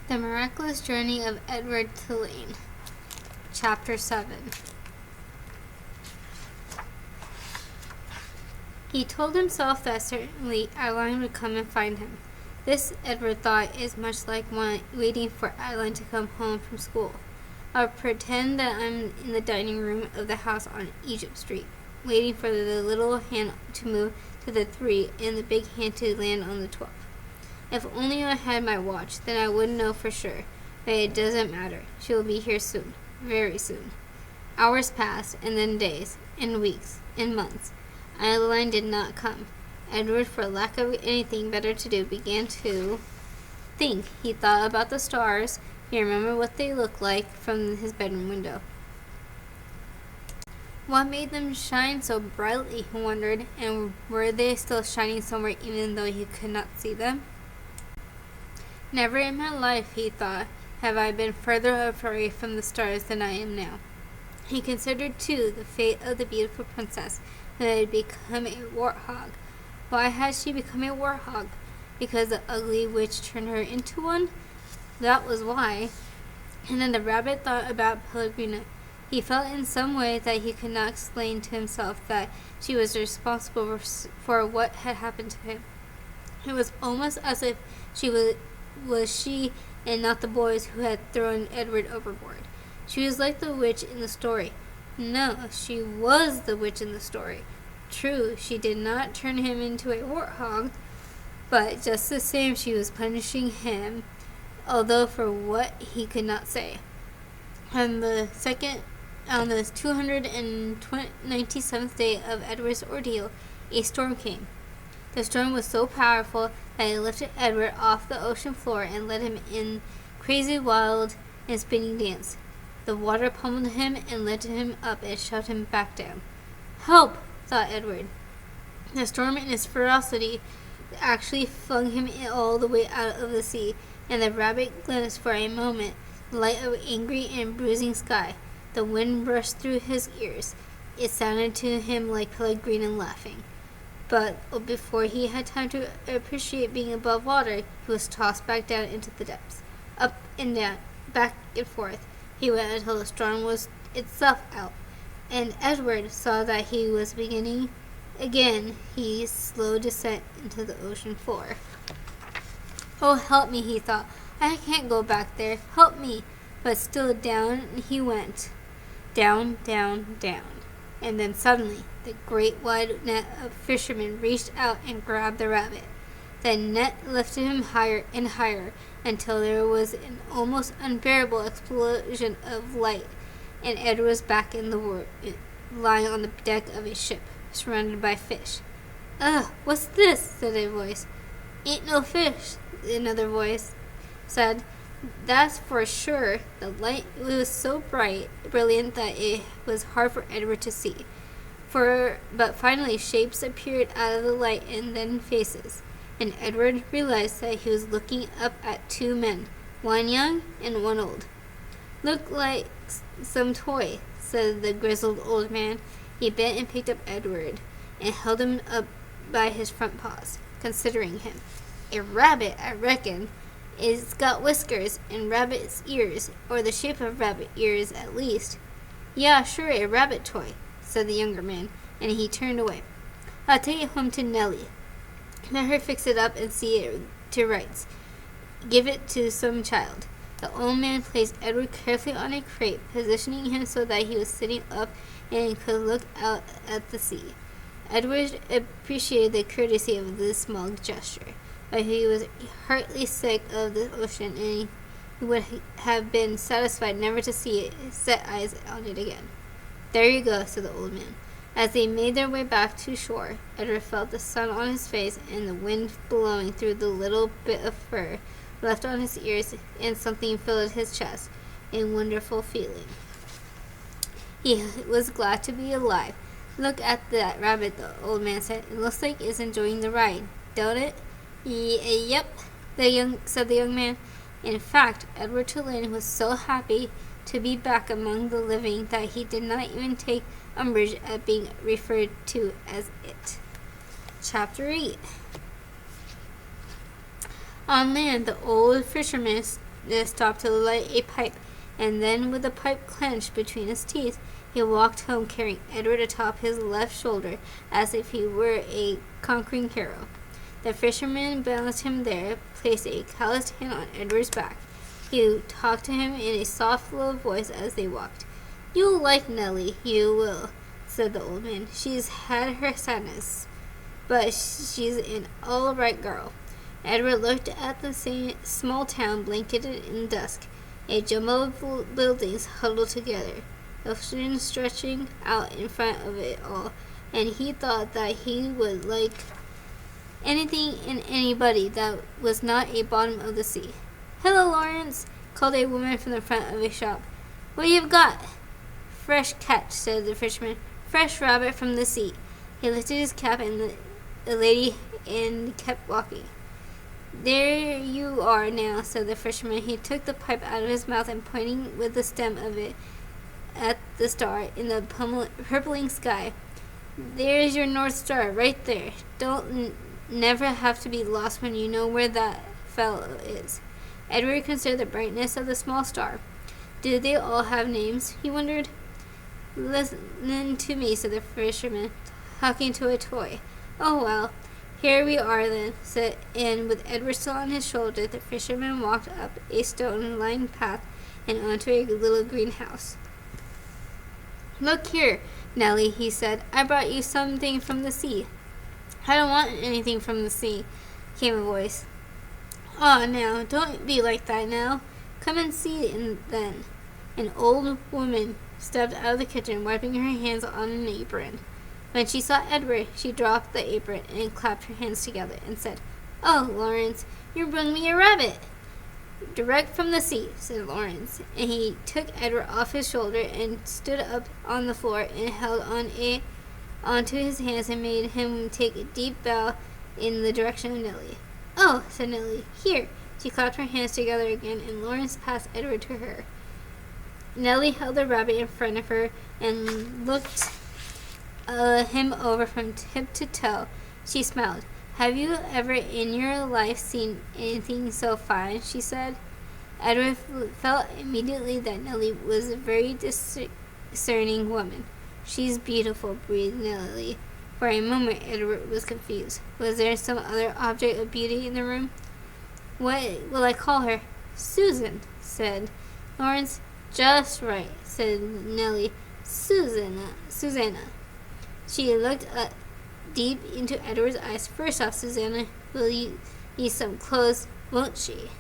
The Miraculous Journey of Edward Tulane. Chapter 7. He told himself that certainly Adeline would come and find him. This, Edward thought, is much like waiting for Adeline to come home from school. I'll pretend that I'm in the dining room of the house on Egypt Street, waiting for the little hand to move to the 3 and the big hand to land on the 12. If only I had my watch, then I would know for sure. But it doesn't matter. She will be here soon. Very soon. Hours passed, and then days, and weeks, and months. Adeline did not come. Edward, for lack of anything better to do, began to think. He thought about the stars. He remembered what they looked like from his bedroom window. What made them shine so brightly, he wondered, and were they still shining somewhere even though he could not see them? Never in my life, he thought, have I been further away from the stars than I am now. He considered, too, the fate of the beautiful princess who had become a warthog. Why had she become a warthog? Because the ugly witch turned her into one? That was why. And then the rabbit thought about Pellegrina. He felt in some way that he could not explain to himself that she was responsible for what had happened to him. It was almost as if she was she and not the boys who had thrown Edward overboard. She was like the witch in the story. No, she was the witch in the story. True, she did not turn him into a warthog, but just the same she was punishing him, although for what he could not say. On the 297th day of Edward's ordeal, a storm came. The storm was so powerful that it lifted Edward off the ocean floor and led him in crazy, wild, and spinning dance. The water pummeled him and lifted him up and shoved him back down. Help! Thought Edward. The storm in its ferocity actually flung him all the way out of the sea, and the rabbit glimpsed for a moment the light of angry and bruising sky. The wind rushed through his ears. It sounded to him like Pellegrina laughing. But before he had time to appreciate being above water, he was tossed back down into the depths. Up and down, back and forth, he went until the storm was itself out, and Edward saw that he was beginning again his slow descent into the ocean floor. Oh, help me, he thought. I can't go back there. Help me. But still down he went. Down, down, down. And then suddenly, the great wide net of fishermen reached out and grabbed the rabbit. The net lifted him higher and higher until there was an almost unbearable explosion of light, and Edward was back in the world, lying on the deck of a ship, surrounded by fish. Ugh, what's this? Said a voice. Ain't no fish, another voice said. That's for sure. The light was so brilliant that it was hard for Edward to see. But finally shapes appeared out of the light and then faces, and Edward realized that he was looking up at 2 men, one young and one old. Look like some toy, said the grizzled old man. He bent and picked up Edward and held him up by his front paws, considering him. A rabbit, I reckon. It's got whiskers and rabbit's ears, or the shape of rabbit ears at least. Yeah, sure, a rabbit toy, said the younger man, and he turned away. I'll take it home to Nellie. Let her fix it up and see it to rights. Give it to some child. The old man placed Edward carefully on a crate, positioning him so that he was sitting up and could look out at the sea. Edward appreciated the courtesy of this small gesture, but he was heartily sick of the ocean, and he would have been satisfied never to set eyes on it again. There you go, said the old man. As they made their way back to shore, Edward felt the sun on his face and the wind blowing through the little bit of fur left on his ears, and something filled his chest, a wonderful feeling. He was glad to be alive. Look at that rabbit, the old man said. It looks like it's enjoying the ride, don't it? Yep, said the young man. In fact, Edward Tulane was so happy to be back among the living that he did not even take umbrage at being referred to as it. Chapter 8. On land, the old fisherman stopped to light a pipe, and then, with the pipe clenched between his teeth, he walked home carrying Edward atop his left shoulder as if he were a conquering hero. The fisherman balanced him there, placed a calloused hand on Edward's back. He talked to him in a soft, low voice as they walked. "You'll like Nellie, you will," said the old man. "She's had her sadness, but she's an all-right girl." Edward looked at the small town blanketed in dusk, a jumble of buildings huddled together, the ocean stretching out in front of it all, and he thought that he would like anything and anybody that was not a bottom of the sea. "Hello, Lawrence," called a woman from the front of a shop. "What you've got?" "Fresh catch," said the fisherman. "Fresh rabbit from the sea." He lifted his cap and the lady and kept walking. "There you are now," said the fisherman. He took the pipe out of his mouth and, pointing with the stem of it at the star in the purpling sky, "There's your North Star right there. Don't never have to be lost when you know where that fellow is." Edward considered the brightness of the small star. Did they all have names, he wondered? "Listen to me," said the fisherman, talking to a toy. "Oh, well, here we are then," and with Edward still on his shoulder, the fisherman walked up a stone-lined path and onto a little greenhouse. "Look here, Nellie," he said. "I brought you something from the sea." "I don't want anything from the sea," came a voice. "Aw, now, don't be like that now. Come and see then." An old woman stepped out of the kitchen, wiping her hands on an apron. When she saw Edward, she dropped the apron and clapped her hands together and said, "Oh, Lawrence, you bring me a rabbit." "Direct from the sea," said Lawrence, and he took Edward off his shoulder and stood up on the floor and held onto his hands and made him take a deep bow in the direction of Nellie. "Oh," said Nellie, "here." She clapped her hands together again, and Lawrence passed Edward to her. Nellie held the rabbit in front of her and looked him over from tip to toe. She smiled. "Have you ever in your life seen anything so fine?" she said. Edward felt immediately that Nellie was a very discerning woman. "She's beautiful," breathed Nellie. For a moment Edward was confused. Was there some other object of beauty in the room? "What will I call her?" "Susan," said Lawrence. "Just right," said Nellie. Susanna. She looked deep into Edward's eyes. "First off, Susanna, will you need some clothes, won't she?"